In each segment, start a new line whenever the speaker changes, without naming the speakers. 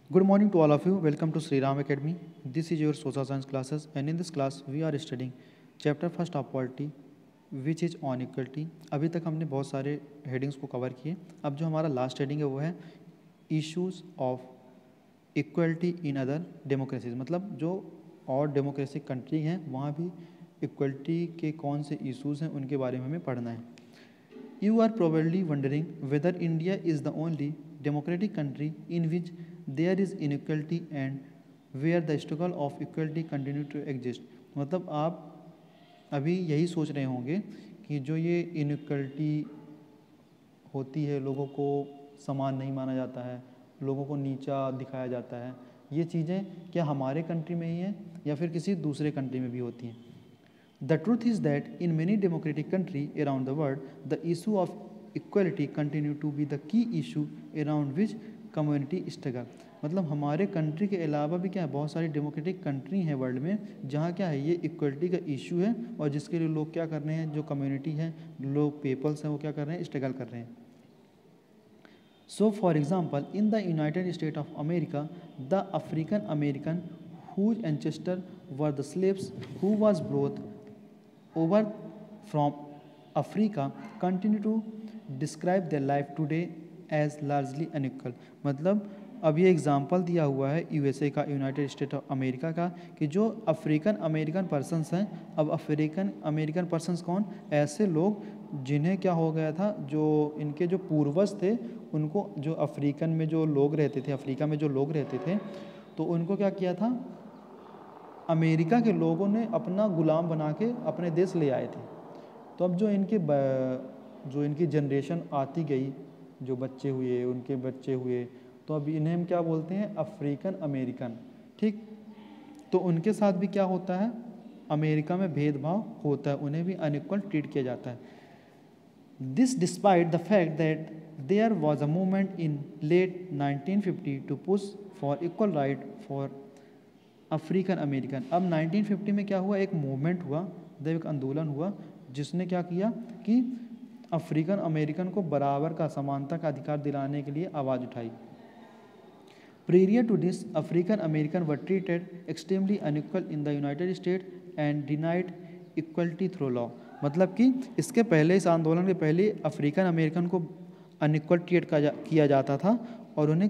Good morning to all of you. Welcome to Sri Ram Academy. This is your social science classes, and in this class we are studying chapter first of polity, which is on equality. अभी तक हमने बहुत सारे headings को cover किए. अब जो हमारा लास्ट हेडिंग है वो है issues of equality in other democracies. मतलब जो और डेमोक्रेसी कंट्री हैं वहाँ भी इक्वलिटी के कौन से इश्यूज हैं उनके बारे में हमें पढ़ना है. You are probably wondering whether India is the only democratic country in which there is inequality and where the struggle of equality continue to exist. मतलब आप अभी यही सोच रहे होंगे कि जो ये इनइक्वलिटी होती है, लोगों को समान नहीं माना जाता है, लोगों को नीचा दिखाया जाता है, ये चीज़ें क्या हमारे कंट्री में ही हैं या फिर किसी दूसरे कंट्री में भी होती हैं. The truth is that in many democratic countries around the world, the issue of equality continue to be the key issue around which community struggle. मतलब हमारे कंट्री के अलावा भी क्या है, बहुत सारी डेमोक्रेटिक कंट्री हैं वर्ल्ड में जहाँ क्या है ये इक्वलिटी का इशू है और जिसके लिए लोग क्या कर रहे हैं, जो कम्युनिटी है, लोग पीपल्स हैं, वो क्या कर रहे हैं, स्ट्रगल कर रहे हैं. So for example, in the United States of America, the African American whose ancestors were the slaves who was brought over from Africa continue to describe their life today as largely unequal. मतलब अब ये example दिया हुआ है USA का, United state of America का, कि जो अफ्रीकन अमेरिकन पर्सन्स हैं. अब अफ्रीकन अमेरिकन पर्सन्स कौन, ऐसे लोग जिन्हें क्या हो गया था, जो इनके जो पूर्वज थे उनको, जो अफ्रीकन में जो लोग रहते थे, अफ्रीका में जो लोग रहते थे, तो उनको क्या किया था, अमेरिका के लोगों ने अपना गुलाम बना के अपने देश ले आए थे. तो अब जो इनकी जनरेशन आती गई, जो बच्चे हुए, उनके बच्चे हुए, तो अब इन्हें हम क्या बोलते हैं, अफ्रीकन अमेरिकन. ठीक, तो उनके साथ भी क्या होता है, अमेरिका में भेदभाव होता है, उन्हें भी अनइक्वल ट्रीट किया जाता है. This despite the fact that there was a movement in late 1950 to push for equal right for African American. अब 1950 में क्या हुआ, एक मूवमेंट हुआ, एक आंदोलन हुआ जिसने क्या किया कि अफ्रीकन अमेरिकन को बराबर का, समानता का अधिकार दिलाने के लिए आवाज़ उठाई. Prior to this, African Americans were treated extremely unequal in the United States and denied equality through law. मतलब कि इसके पहले, इस आंदोलन के पहले अफ्रीकन अमेरिकन को अनइक्वल ट्रीट किया जाता था और उन्हें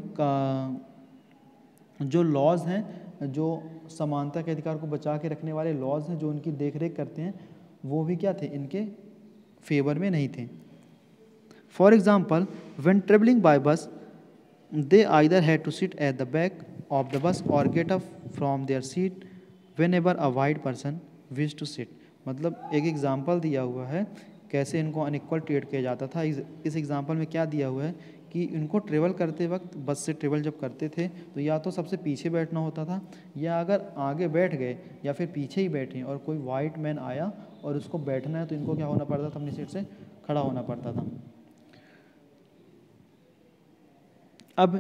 जो लॉज हैं, जो समानता के अधिकार को बचा के रखने वाले लॉज हैं, जो उनकी देखरेख करते हैं, वो भी क्या थे, इनके फेवर में नहीं थे. For example, when travelling bye बस they either had to sit at the back of the bus or get up from their seat whenever a white person wished to sit. मतलब एक एग्जाम्पल दिया हुआ है कैसे इनको अनइक्वल ट्रीट किया जाता था. इस एग्जाम्पल में क्या दिया हुआ है कि इनको ट्रेवल करते वक्त, बस से ट्रेवल जब करते थे तो या तो सबसे पीछे बैठना होता था, या अगर आगे बैठ गए या फिर पीछे ही बैठे और कोई वाइट मैन आया और उसको बैठना है तो इनको क्या होना पड़ता था, अपनी सीट से खड़ा होना पड़ता था. अब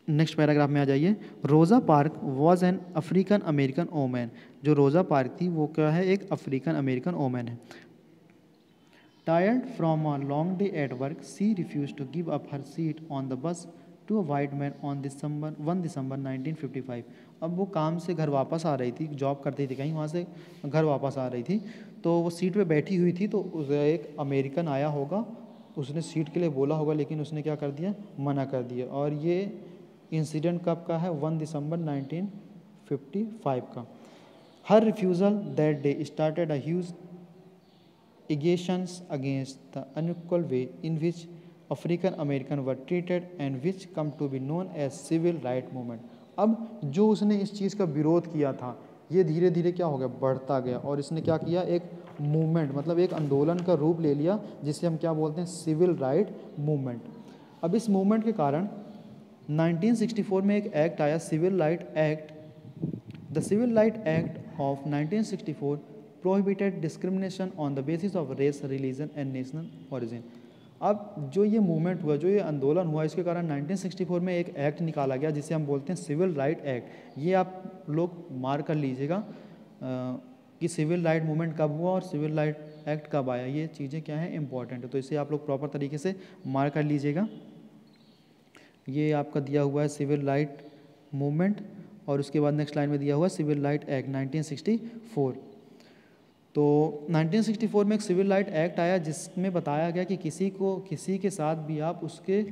नेक्स्ट पैराग्राफ में आ जाइए. Rosa Park was an African American woman. जो रोज़ा पार्क थी वो क्या है, एक अफ्रीकन अमेरिकन ओमैन है. Tired from a long day at work, she refuse to give up her seat on the bus to a white man on 1 दिसंबर 1955. अब वो काम से घर वापस आ रही थी, जॉब करती थी कहीं, वहाँ से घर वापस आ रही थी, तो वो सीट पे बैठी हुई थी, तो एक अमेरिकन आया होगा, उसने सीट के लिए बोला होगा, लेकिन उसने क्या कर दिया, मना कर दिया. और ये इंसिडेंट कब का है, 1 दिसंबर 1955 का. Her refusal that day started a huge agitations against the unequal way in which African American were treated and which come to be known as civil right movement. अब जो उसने इस चीज़ का विरोध किया था, ये धीरे धीरे क्या हो गया, बढ़ता गया, और इसने क्या किया, एक मूवमेंट, मतलब एक आंदोलन का रूप ले लिया, जिसे हम क्या बोलते हैं, सिविल राइट मूवमेंट. अब इस मूवमेंट के कारण 1964 में एक एक्ट आया, civil right act. The civil right act of 1964 prohibited discrimination on the basis of race, religion and national origin. अब जो ये मूवमेंट हुआ, जो ये आंदोलन हुआ, इसके कारण 1964 में एक एक्ट निकाला गया जिसे हम बोलते हैं सिविल राइट एक्ट. ये आप लोग मार्क कर लीजिएगा कि सिविल राइट मूवमेंट कब हुआ और सिविल राइट एक्ट कब आया. ये चीज़ें क्या हैं, इंपॉर्टेंट है, तो इसे आप लोग प्रॉपर तरीके से मार्क कर लीजिएगा. ये आपका दिया हुआ है सिविल राइट मूवमेंट, और उसके बाद नेक्स्ट लाइन में दिया हुआ है सिविल राइट एक्ट 1964। तो 1964 में एक सिविल राइट एक्ट आया जिसमें बताया गया कि किसी के साथ भी आप उसके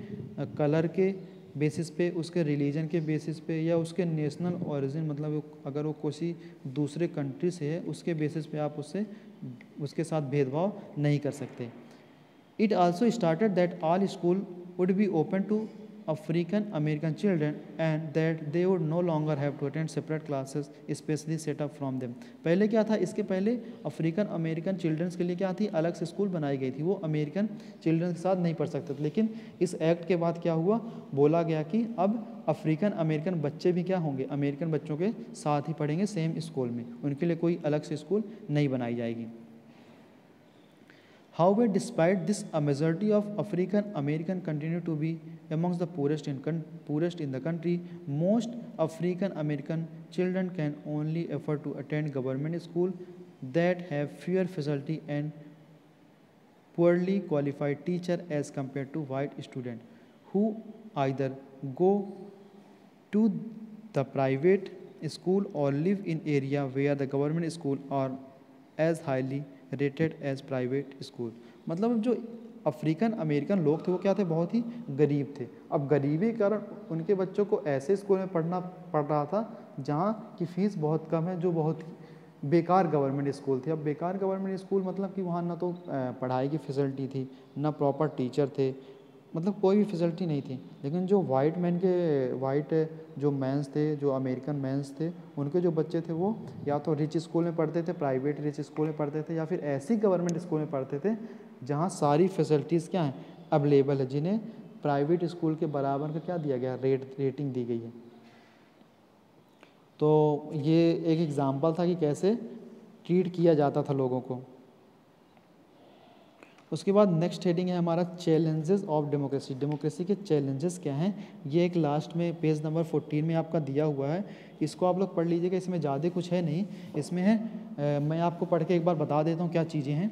कलर के बेसिस पे, उसके रिलीजन के बेसिस पे, या उसके नेशनल ओरिजिन, मतलब अगर वो किसी दूसरे कंट्री से है उसके बेसिस पे आप उसके साथ भेदभाव नहीं कर सकते। It also stated that all school would be open to African American children and that they would no longer have to attend separate classes especially set up from them। पहले क्या था, इसके पहले अफ्रीकन अमेरिकन चिल्ड्रंस के लिए क्या थी, अलग से स्कूल बनाई गई थी, वो अमेरिकन चिल्ड्रंस के साथ नहीं पढ़ सकते थे। लेकिन इस एक्ट के बाद क्या हुआ, बोला गया कि अब अफ्रीकन अमेरिकन बच्चे भी क्या होंगे, अमेरिकन बच्चों के साथ ही पढ़ेंगे सेम स्कूल में, उनके लिए कोई अलग से स्कूल नहीं बनाई जाएगी। However, despite this, a majority of African American continue to be amongst the poorest in the country. Most African American children can only afford to attend government school that have fewer facility and poorly qualified teacher as compared to white students who either go to the private school or live in area where the government school are as highly rated as private school. मतलब जो African American लोग थे वो क्या थे, बहुत ही गरीब थे। अब गरीबी के कारण उनके बच्चों को ऐसे स्कूल में पढ़ना पड़ रहा था जहाँ की फ़ीस बहुत कम है, जो बहुत बेकार गवर्नमेंट स्कूल थे। अब बेकार गवर्नमेंट स्कूल मतलब कि वहाँ ना तो पढ़ाई की फैसिलिटी थी, ना प्रॉपर टीचर थे, मतलब कोई भी फैसिलिटी नहीं थी। लेकिन जो वाइट जो मैंस थे, जो अमेरिकन मैंस थे, उनके जो बच्चे थे वो या तो रिच स्कूल में पढ़ते थे, प्राइवेट रिच स्कूल में पढ़ते थे, या फिर ऐसी गवर्नमेंट स्कूल में पढ़ते थे जहाँ सारी फैसिलिटीज़ क्या हैं, अवेलेबल है, जिन्हें प्राइवेट स्कूल के बराबर का क्या दिया गया, रेटिंग दी गई है। तो ये एक एग्ज़ाम्पल था कि कैसे ट्रीट किया जाता था लोगों को। उसके बाद नेक्स्ट हेडिंग है हमारा चैलेंजेस ऑफ डेमोक्रेसी। डेमोक्रेसी के चैलेंजेस क्या हैं, ये एक लास्ट में पेज नंबर 14 में आपका दिया हुआ है, इसको आप लोग पढ़ लीजिएगा। इसमें ज़्यादा कुछ है नहीं, इसमें है मैं आपको पढ़ के एक बार बता देता हूँ क्या चीज़ें हैं।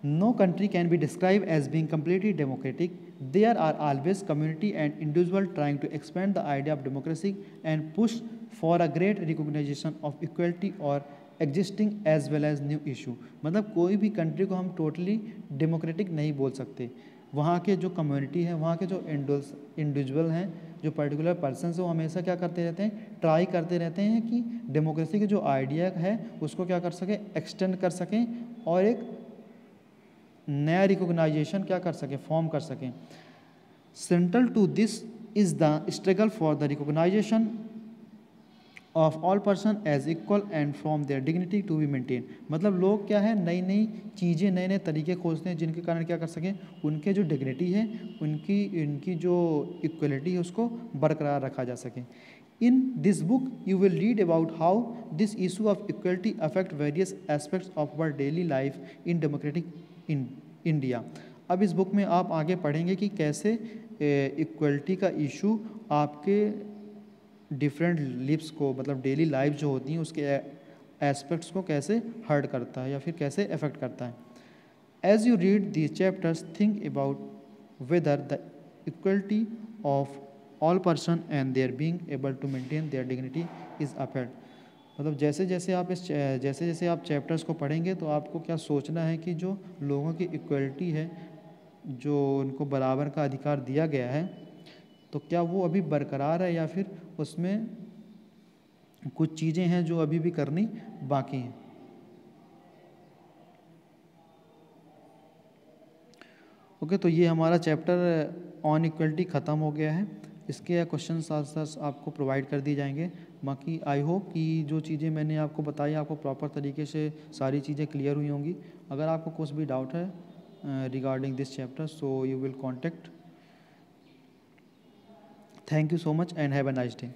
No country can be describe as being completely democratic, there are always community and individual trying to expand the idea of democracy and push for a great recognisation of equality और existing as well as new issue. मतलब कोई भी country को हम totally democratic नहीं बोल सकते। वहाँ के जो कम्युनिटी है, वहाँ के जो इंडिविजुअल हैं, जो पर्टिकुलर पर्सन है, वो हमेशा क्या करते रहते हैं, ट्राई करते रहते हैं कि डेमोक्रेसी के जो आइडिया है उसको क्या कर सकें, एक्सटेंड कर सकें और एक नया रिकॉग्नाइजेशन क्या कर सकें, फॉर्म कर सकें। Central to this is the struggle for the recognization of all person as equal and from there dignity to be maintain. मतलब लोग क्या है, नई नई चीज़ें, नए नए तरीके खोजते हैं जिनके कारण क्या कर सकें, उनके जो डिग्निटी है, उनकी जो इक्वलिटी है उसको बरकरार रखा जा सके। In this book you will read about how this issue of equality affect various aspects of our daily life in democratic India. अब इस बुक में आप आगे पढ़ेंगे कि कैसे इक्वलिटी का इशू आपके डिफरेंट लिव्स को, मतलब डेली लाइफ जो होती हैं उसके एस्पेक्ट्स को कैसे हर्ट करता है या फिर कैसे अफेक्ट करता है। As you read these chapters think about whether the equality of all person and their being able to maintain their dignity is affect. मतलब जैसे जैसे आप चैप्टर्स को पढ़ेंगे तो आपको क्या सोचना है कि जो लोगों की इक्वलिटी है, जो उनको बराबर का अधिकार दिया गया है, तो क्या वो अभी बरकरार है या फिर उसमें कुछ चीज़ें हैं जो अभी भी करनी बाकी हैं। ओके, तो ये हमारा चैप्टर ऑन इक्वलिटी ख़त्म हो गया है। इसके क्वेश्चन आंसर्स आपको प्रोवाइड कर दिए जाएंगे। बाकी आई होप कि जो चीज़ें मैंने आपको बताई आपको प्रॉपर तरीके से सारी चीज़ें क्लियर हुई होंगी। अगर आपको कुछ भी डाउट है regarding this chapter, so you will contact. Thank you so much and have a nice day.